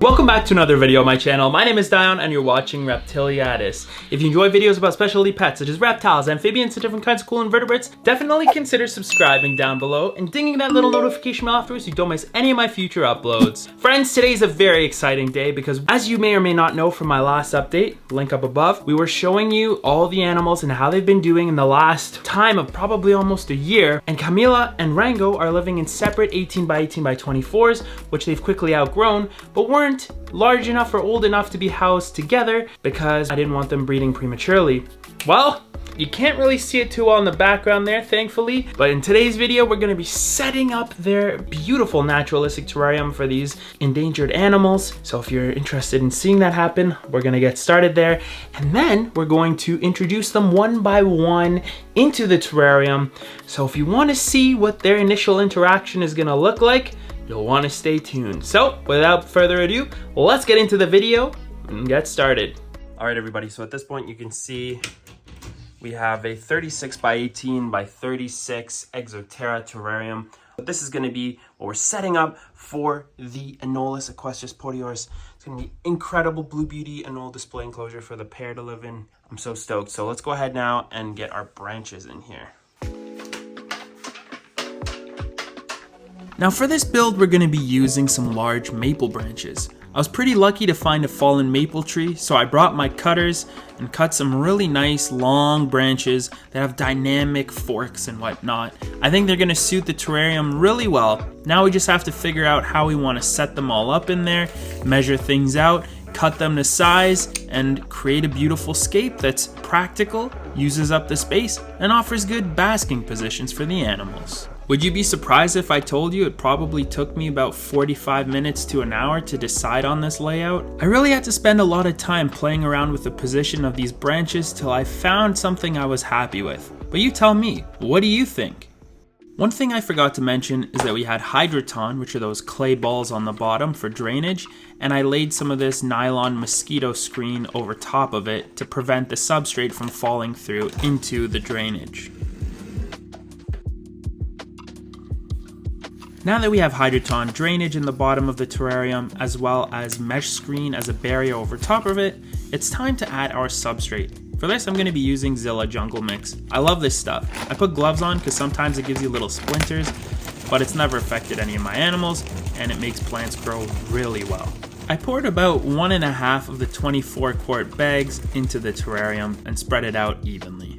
Welcome back to another video on my channel. My name is Dion and you're watching Reptiliatus. If you enjoy videos about specialty pets such as reptiles, amphibians, and different kinds of cool invertebrates, definitely consider subscribing down below and dinging that little notification bell afterwards so you don't miss any of my future uploads. Friends, today is a very exciting day because as you may or may not know from my last update, link up above, we were showing you all the animals and how they've been doing in the last time of probably almost a year. And Camila and Rango are living in separate 18 by 18 by 24s, which they've quickly outgrown, but weren't large enough or old enough to be housed together because I didn't want them breeding prematurely. Well, you can't really see it too well in the background there, thankfully, but in today's video, we're gonna be setting up their beautiful naturalistic terrarium for these endangered animals. So if you're interested in seeing that happen, we're gonna get started there. And then we're going to introduce them one by one into the terrarium. So if you wanna see what their initial interaction is gonna look like, you'll want to stay tuned. So without further ado, let's get into the video and get started. All right, everybody. So at this point, you can see we have a 36 by 18 by 36 Exoterra terrarium. This is going to be what we're setting up for the Anolis, equestris, potiors. It's going to be incredible blue beauty anole display enclosure for the pair to live in. I'm so stoked. So let's go ahead now and get our branches in here. Now for this build, we're going to be using some large maple branches. I was pretty lucky to find a fallen maple tree, so I brought my cutters and cut some really nice long branches that have dynamic forks and whatnot. I think they're going to suit the terrarium really well. Now we just have to figure out how we want to set them all up in there, measure things out, cut them to size, and create a beautiful scape that's practical, uses up the space, and offers good basking positions for the animals. Would you be surprised if I told you it probably took me about 45 minutes to an hour to decide on this layout? I really had to spend a lot of time playing around with the position of these branches till I found something I was happy with. But you tell me, what do you think? One thing I forgot to mention is that we had hydroton, which are those clay balls on the bottom for drainage, and I laid some of this nylon mosquito screen over top of it to prevent the substrate from falling through into the drainage. Now that we have hydroton drainage in the bottom of the terrarium, as well as mesh screen as a barrier over top of it, it's time to add our substrate. For this, I'm going to be using Zilla Jungle Mix. I love this stuff. I put gloves on because sometimes it gives you little splinters, but it's never affected any of my animals, and it makes plants grow really well. I poured about 1.5 of the 24 quart bags into the terrarium and spread it out evenly.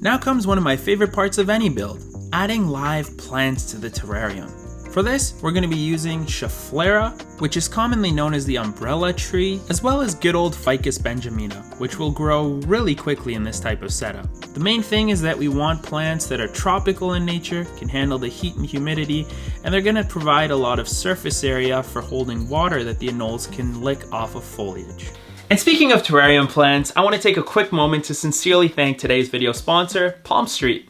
Now comes one of my favorite parts of any build. Adding live plants to the terrarium. For this, we're going to be using Schefflera, which is commonly known as the umbrella tree, as well as good old Ficus benjamina, which will grow really quickly in this type of setup. The main thing is that we want plants that are tropical in nature, can handle the heat and humidity, and they're going to provide a lot of surface area for holding water that the anoles can lick off of foliage. And speaking of terrarium plants, I want to take a quick moment to sincerely thank today's video sponsor, Palm Street.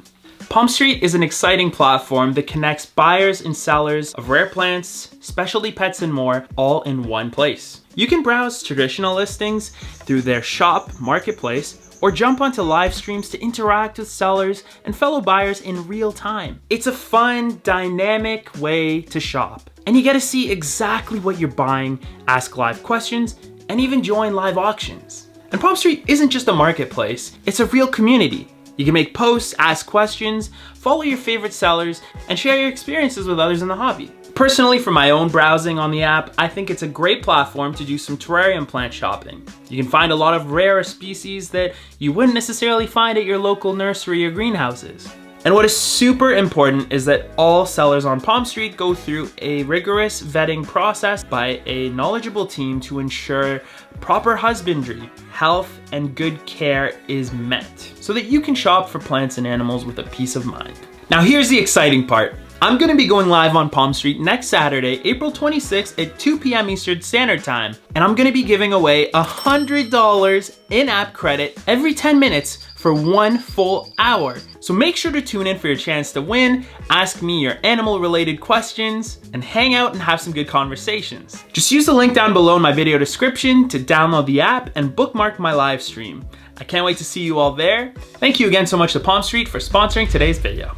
Palm Street is an exciting platform that connects buyers and sellers of rare plants, specialty pets, and more all in one place. You can browse traditional listings through their shop marketplace or jump onto live streams to interact with sellers and fellow buyers in real time. It's a fun, dynamic way to shop, and you get to see exactly what you're buying, ask live questions, and even join live auctions. And Palm Street isn't just a marketplace, it's a real community. You can make posts, ask questions, follow your favorite sellers, and share your experiences with others in the hobby. Personally, for my own browsing on the app, I think it's a great platform to do some terrarium plant shopping. You can find a lot of rare species that you wouldn't necessarily find at your local nursery or greenhouses. And what is super important is that all sellers on Palm Street go through a rigorous vetting process by a knowledgeable team to ensure proper husbandry, health, and good care is met so that you can shop for plants and animals with a peace of mind. Now here's the exciting part. I'm going to be going live on Palm Street next Saturday, April 26th at 2 p.m. Eastern Standard Time. And I'm going to be giving away $100 in-app credit every 10 minutes for 1 full hour. So make sure to tune in for your chance to win, ask me your animal-related questions, and hang out and have some good conversations. Just use the link down below in my video description to download the app and bookmark my live stream. I can't wait to see you all there. Thank you again so much to Palm Street for sponsoring today's video.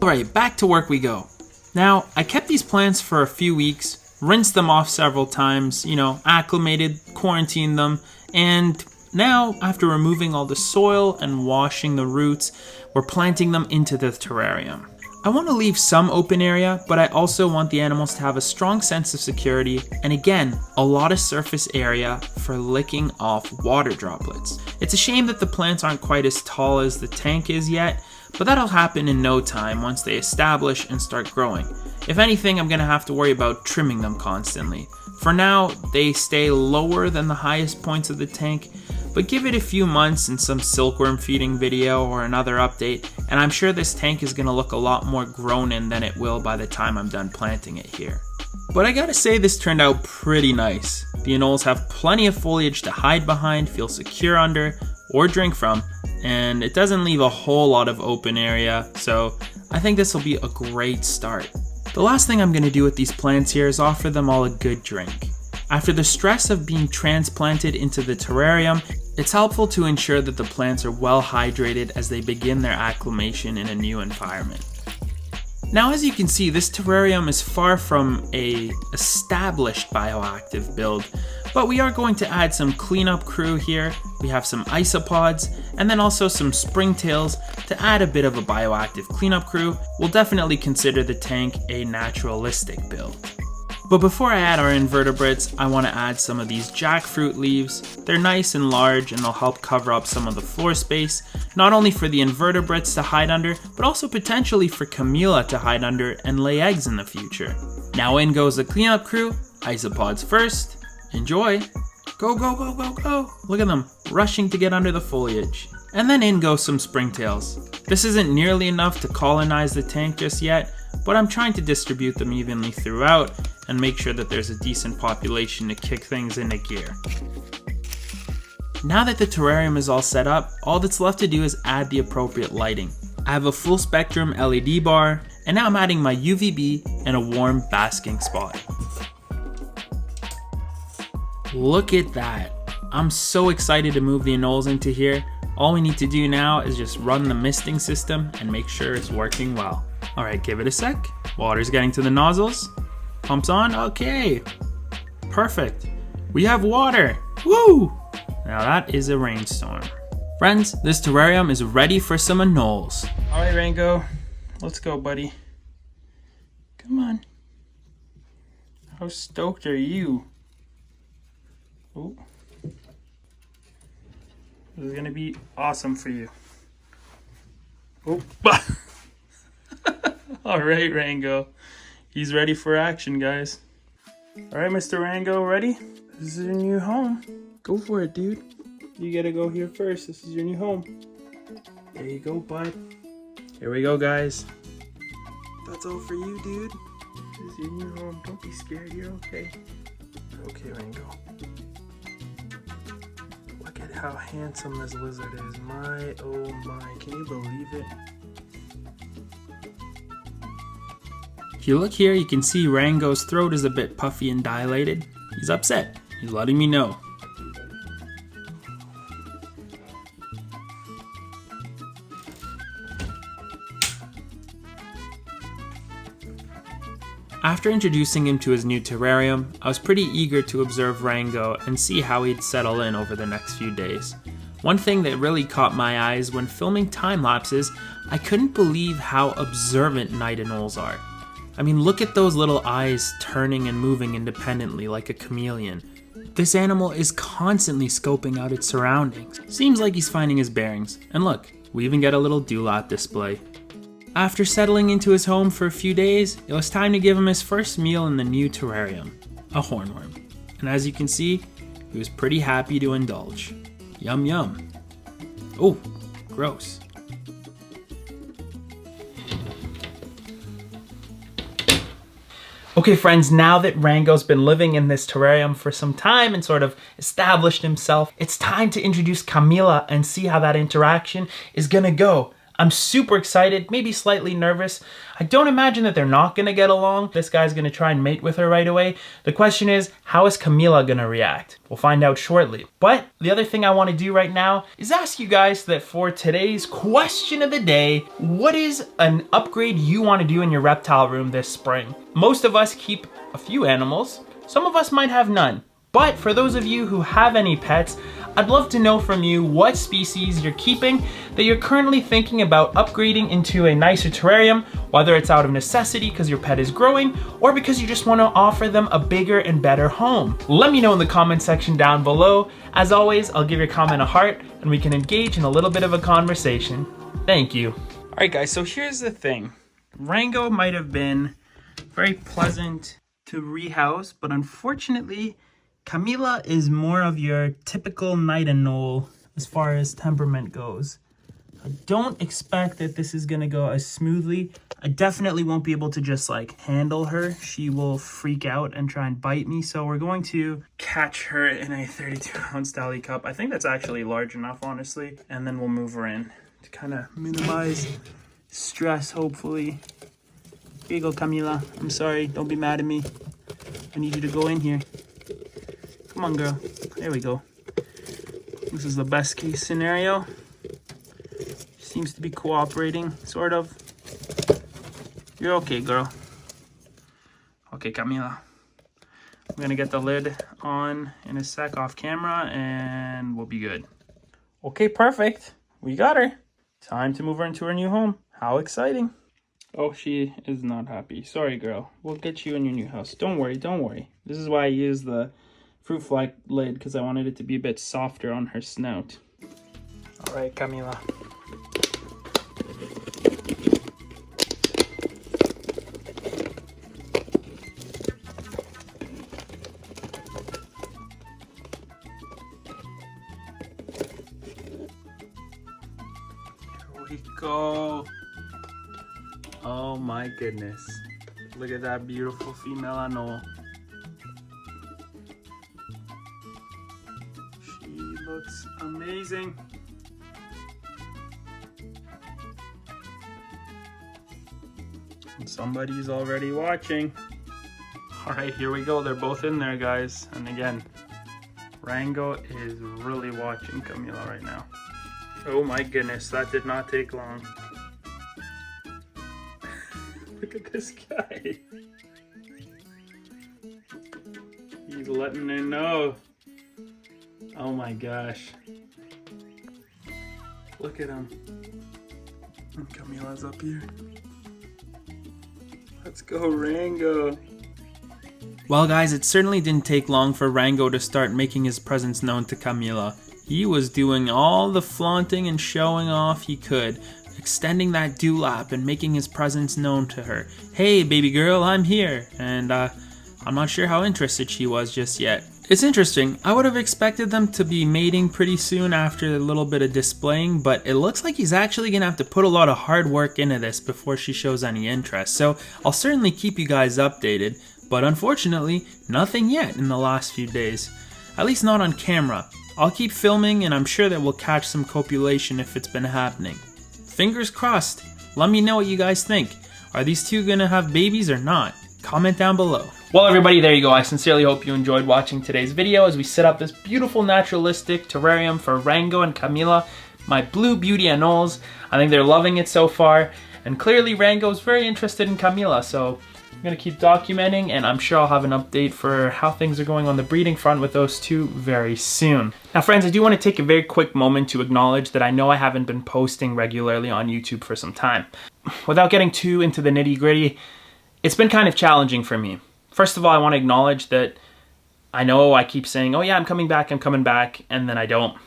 Alright, back to work we go. Now, I kept these plants for a few weeks, rinsed them off several times, acclimated, quarantined them, and now, after removing all the soil and washing the roots, we're planting them into the terrarium. I want to leave some open area, but I also want the animals to have a strong sense of security, and again, a lot of surface area for licking off water droplets. It's a shame that the plants aren't quite as tall as the tank is yet, but that'll happen in no time once they establish and start growing. If anything, I'm going to have to worry about trimming them constantly. For now, they stay lower than the highest points of the tank, but give it a few months and some silkworm feeding video or another update, and I'm sure this tank is going to look a lot more grown in than it will by the time I'm done planting it here. But I gotta say, this turned out pretty nice. The anoles have plenty of foliage to hide behind, feel secure under, or drink from, and it doesn't leave a whole lot of open area, so I think this will be a great start. The last thing I'm going to do with these plants here is offer them all a good drink. After the stress of being transplanted into the terrarium, it's helpful to ensure that the plants are well hydrated as they begin their acclimation in a new environment. Now, as you can see, this terrarium is far from an established bioactive build, but we are going to add some cleanup crew here. We have some isopods, and then also some springtails to add a bit of a bioactive cleanup crew. We'll definitely consider the tank a naturalistic build. But before I add our invertebrates, I want to add some of these jackfruit leaves. They're nice and large and they'll help cover up some of the floor space, not only for the invertebrates to hide under, but also potentially for Camila to hide under and lay eggs in the future. Now in goes the cleanup crew, isopods first. Enjoy! Go, go, go, go, go! Look at them, rushing to get under the foliage. And then in go some springtails. This isn't nearly enough to colonize the tank just yet, but I'm trying to distribute them evenly throughout and make sure that there's a decent population to kick things into gear. Now that the terrarium is all set up, all that's left to do is add the appropriate lighting. I have a full spectrum LED bar, and now I'm adding my UVB and a warm basking spot. Look at that. I'm so excited to move the anoles into here. All we need to do now is just run the misting system and make sure it's working well. Alright, give it a sec. Water's getting to the nozzles. Pumps on, okay. Perfect. We have water, woo! Now that is a rainstorm. Friends, this terrarium is ready for some anoles. Alright, Rango, let's go, buddy. Come on. How stoked are you? Oh. This is gonna be awesome for you. Oh. Alright, Rango. He's ready for action, guys. Alright, Mr. Rango, ready? This is your new home. Go for it, dude. You gotta go here first. This is your new home. There you go, bud. Here we go, guys. That's all for you, dude. This is your new home. Don't be scared. You're okay. Okay, Rango. Look at how handsome this lizard is. My, oh my. Can you believe it? If you look here, you can see Rango's throat is a bit puffy and dilated. He's upset. He's letting me know. After introducing him to his new terrarium, I was pretty eager to observe Rango and see how he'd settle in over the next few days. One thing that really caught my eyes when filming time lapses, I couldn't believe how observant night anoles are. I mean, look at those little eyes turning and moving independently like a chameleon. This animal is constantly scoping out its surroundings. Seems like he's finding his bearings. And look, we even get a little dewlap display. After settling into his home for a few days, it was time to give him his first meal in the new terrarium, a hornworm. And as you can see, he was pretty happy to indulge. Yum yum. Oh, gross. Okay friends, now that Rango's been living in this terrarium for some time and sort of established himself, it's time to introduce Camila and see how that interaction is gonna go. I'm super excited, maybe slightly nervous. I don't imagine that they're not gonna get along. This guy's gonna try and mate with her right away. The question is, how is Camila gonna react? We'll find out shortly. But the other thing I wanna do right now is ask you guys that for today's question of the day, what is an upgrade you wanna do in your reptile room this spring? Most of us keep a few animals. Some of us might have none. But for those of you who have any pets, I'd love to know from you what species you're keeping that you're currently thinking about upgrading into a nicer terrarium, whether it's out of necessity because your pet is growing or because you just want to offer them a bigger and better home. Let me know in the comment section down below. As always, I'll give your comment a heart and we can engage in a little bit of a conversation. Thank you. All right, guys, so here's the thing. Rango might have been very pleasant to rehouse, but unfortunately, Camila is more of your typical night anole as far as temperament goes. I don't expect that this is gonna go as smoothly. I definitely won't be able to just like handle her. She will freak out and try and bite me. So we're going to catch her in a 32-ounce dally cup. I think that's actually large enough, honestly. And then we'll move her in to kind of minimize stress, hopefully. Here you go, Camila. I'm sorry, don't be mad at me. I need you to go in here. Come on, girl. There we go. This is the best case scenario. Seems to be cooperating, sort of. You're okay, girl. Okay, Camila. I'm gonna get the lid on in a sec off camera and we'll be good. Okay, perfect. We got her. Time to move her into her new home. How exciting. Oh, she is not happy. Sorry, girl. We'll get you in your new house. Don't worry, don't worry. This is why I use the fruit fly lid, because I wanted it to be a bit softer on her snout. All right, Camila. Here we go. Oh my goodness. Look at that beautiful female anole. Looks amazing. And somebody's already watching. All right, here we go. They're both in there, guys. And again, Rango is really watching Camila right now. Oh my goodness, that did not take long. Look at this guy. He's letting her know. Oh my gosh. Look at him. And Camila's up here. Let's go, Rango. Well, guys, it certainly didn't take long for Rango to start making his presence known to Camila. He was doing all the flaunting and showing off he could, extending that dewlap and making his presence known to her. Hey, baby girl, I'm here. And I'm not sure how interested she was just yet. It's interesting. I would have expected them to be mating pretty soon after a little bit of displaying, but it looks like he's actually going to have to put a lot of hard work into this before she shows any interest. So I'll certainly keep you guys updated, but unfortunately, nothing yet in the last few days. At least not on camera. I'll keep filming and I'm sure that we'll catch some copulation if it's been happening. Fingers crossed. Let me know what you guys think. Are these two going to have babies or not? Comment down below. Well, everybody, there you go. I sincerely hope you enjoyed watching today's video as we set up this beautiful naturalistic terrarium for Rango and Camila, my blue beauty Anoles. I think they're loving it so far, and clearly Rango's very interested in Camila, so I'm going to keep documenting, and I'm sure I'll have an update for how things are going on the breeding front with those two very soon. Now, friends, I do want to take a very quick moment to acknowledge that I know I haven't been posting regularly on YouTube for some time. Without getting too into the nitty-gritty, it's been kind of challenging for me. First of all, I want to acknowledge that I know I keep saying, oh yeah, I'm coming back, and then I don't.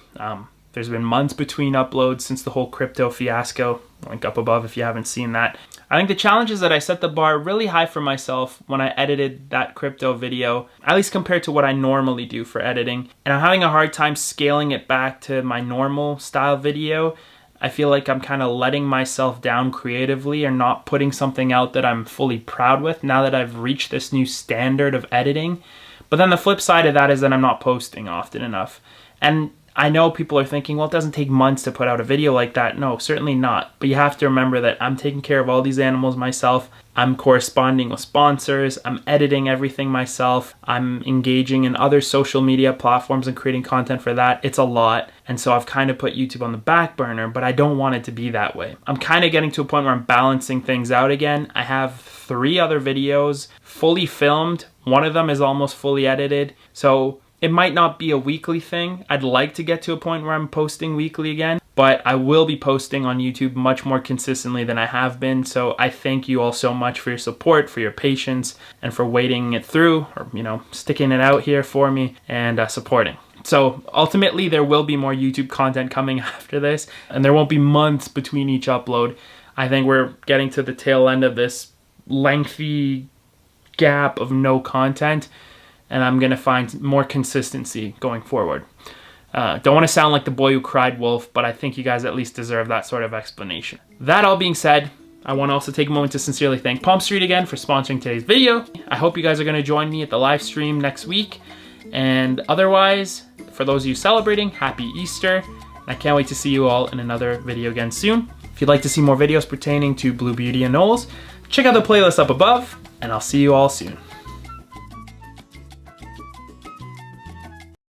There's been months between uploads since the whole crypto fiasco. Link up above if you haven't seen that. I think the challenge is that I set the bar really high for myself when I edited that crypto video, at least compared to what I normally do for editing. And I'm having a hard time scaling it back to my normal style video. I feel like I'm kind of letting myself down creatively or not putting something out that I'm fully proud with now that I've reached this new standard of editing. But then the flip side of that is that I'm not posting often enough. And I know people are thinking, well, it doesn't take months to put out a video like that. No, certainly not. But you have to remember that I'm taking care of all these animals myself. I'm corresponding with sponsors. I'm editing everything myself. I'm engaging in other social media platforms and creating content for that. It's a lot. And so I've kind of put YouTube on the back burner, but I don't want it to be that way. I'm kind of getting to a point where I'm balancing things out again. I have 3 other videos fully filmed. One of them is almost fully edited. So it might not be a weekly thing. I'd like to get to a point where I'm posting weekly again, but I will be posting on YouTube much more consistently than I have been. So I thank you all so much for your support, for your patience, and for waiting it through, or, you know, sticking it out here for me and supporting. So ultimately, there will be more YouTube content coming after this, and there won't be months between each upload. I think we're getting to the tail end of this lengthy gap of no content, and I'm going to find more consistency going forward. Don't want to sound like the boy who cried wolf, but I think you guys at least deserve that sort of explanation. That all being said, I want to also take a moment to sincerely thank Palm Street again for sponsoring today's video. I hope you guys are going to join me at the live stream next week. And otherwise, for those of you celebrating, happy Easter. And I can't wait to see you all in another video again soon. If you'd like to see more videos pertaining to Blue Beauty and Anoles, check out the playlist up above, and I'll see you all soon.